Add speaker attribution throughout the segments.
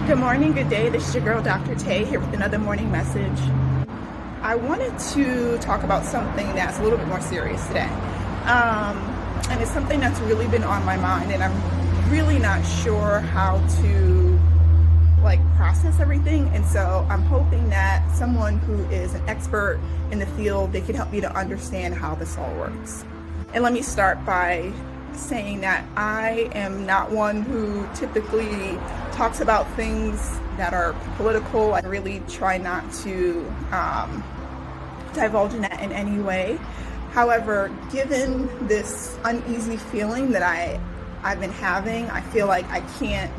Speaker 1: Good morning, good day. This is your girl, Dr. Tay, here with another morning message. I wanted to talk about something that's a little bit more serious today. And it's something that's really been on my mind, and I'm really not sure how to process everything. And so I'm hoping that someone who is an expert in the field, they can help me to understand how this all works. And let me start by saying that I am not one who typically talks about things that are political. I really try not to divulge in that in any way. However, given this uneasy feeling that I've been having, I feel like I can't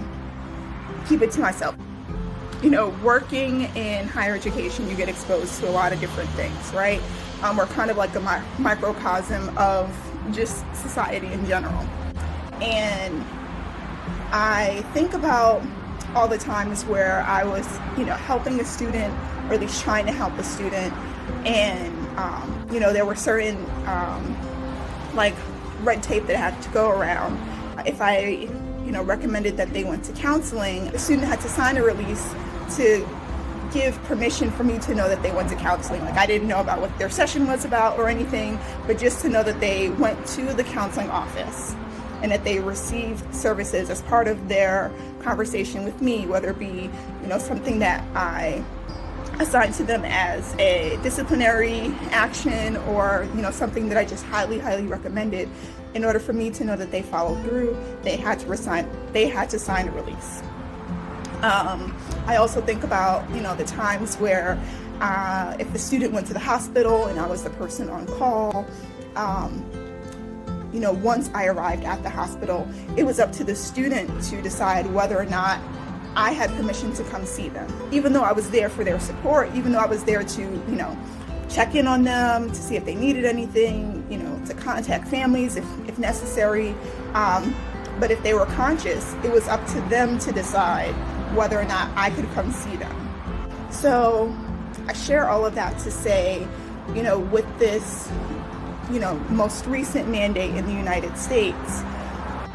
Speaker 1: keep it to myself. You know, working in higher education, you get exposed to a lot of different things, right? We're kind of like a microcosm of just society in general. And I think about all the times where I was, helping a student, or at least trying to help a student, and there were certain red tape that had to go around. If I recommended that they went to counseling, the student had to sign a release to give permission for me to know that they went to counseling. I didn't know about what their session was about or anything, but just to know that they went to the counseling office and that they received services as part of their conversation with me, whether it be, something that I assigned to them as a disciplinary action, or, something that I just highly, highly recommended. In order for me to know that they followed through, they had to sign a release. I also think about, the times where if the student went to the hospital and I was the person on call, once I arrived at the hospital, it was up to the student to decide whether or not I had permission to come see them. Even though I was there for their support, even though I was there to, check in on them, to see if they needed anything, to contact families if necessary. But if they were conscious, it was up to them to decide whether or not I could come see them. So I share all of that to say, with this, most recent mandate in the United States,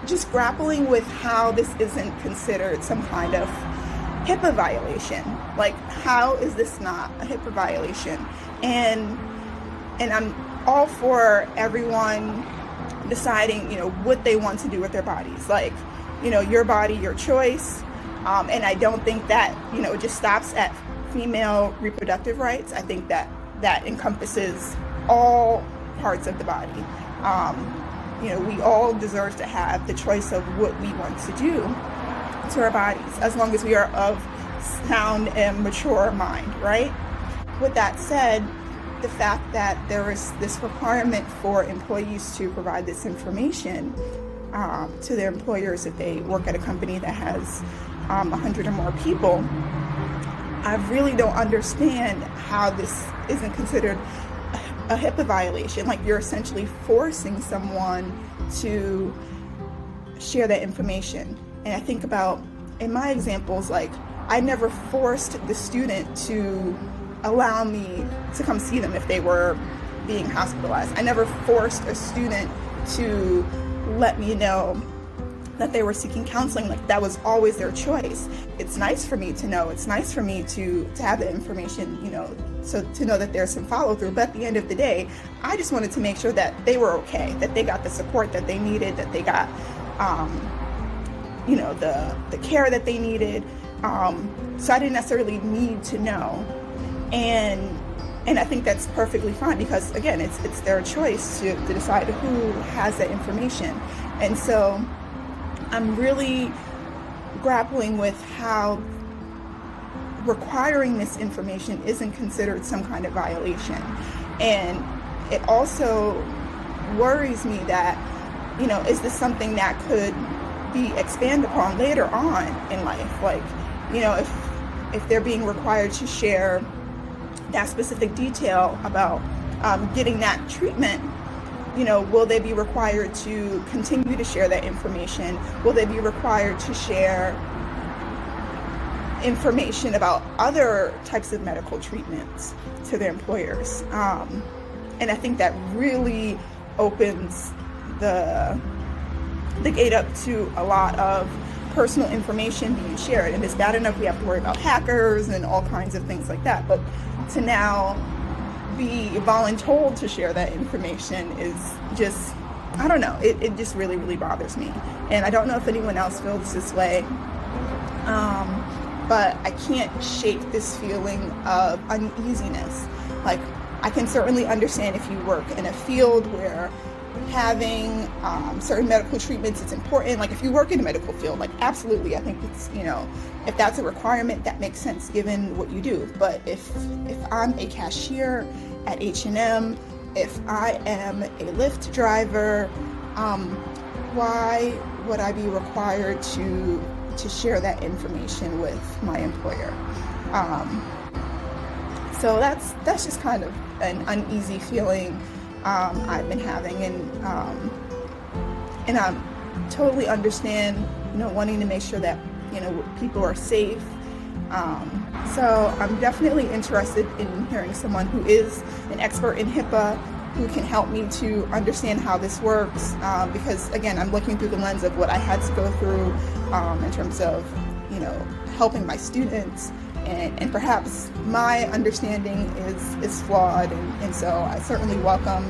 Speaker 1: just grappling with how this isn't considered some kind of HIPAA violation. How is this not a HIPAA violation? And I'm all for everyone deciding, what they want to do with their bodies. Your body, your choice. And I don't think that, it just stops at female reproductive rights. I think that encompasses all parts of the body. We all deserve to have the choice of what we want to do to our bodies, as long as we are of sound and mature mind, right? With that said, the fact that there is this requirement for employees to provide this information to their employers if they work at a company that has 100 or more people, I really don't understand how this isn't considered a HIPAA violation. You're essentially forcing someone to share that information. And I think about, in my examples, I never forced the student to allow me to come see them if they were being hospitalized. I never forced a student to let me know that they were seeking counseling. That was always their choice. It's nice for me to know. It's nice for me to have the information, so to know that there's some follow through. But at the end of the day, I just wanted to make sure that they were okay, that they got the support that they needed, that they got, the care that they needed. So I didn't necessarily need to know. And I think that's perfectly fine, because again, it's their choice to decide who has that information. And so I'm really grappling with how requiring this information isn't considered some kind of violation. And it also worries me that, is this something that could be expanded upon later on in life? If they're being required to share that specific detail about getting that treatment, will they be required to continue to share that information? Will they be required to share information about other types of medical treatments to their employers? And I think that really opens the gate up to a lot of personal information being shared. And it's bad enough we have to worry about hackers and all kinds of things like that, but to now be voluntold to share that information is just, I don't know, it just really, really bothers me. And I don't know if anyone else feels this way, but I can't shake this feeling of uneasiness. Like, I can certainly understand if you work in a field where having certain medical treatments is important. Like, if you work in a medical field, like, absolutely, I think it's, if that's a requirement, that makes sense given what you do. But if I'm a cashier at H&M, if I am a Lyft driver, why would I be required to share that information with my employer? So that's just kind of an uneasy feeling I've been having, and I totally understand, wanting to make sure that people are safe. So I'm definitely interested in hearing someone who is an expert in HIPAA, who can help me to understand how this works, because again, I'm looking through the lens of what I had to go through in terms of helping my students, and perhaps my understanding is flawed, and so I certainly welcome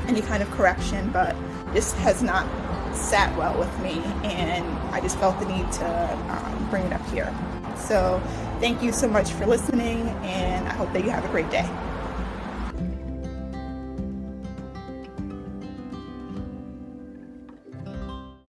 Speaker 1: any kind of correction, but this has not sat well with me, and I just felt the need to bring it up here. So thank you so much for listening, and I hope that you have a great day.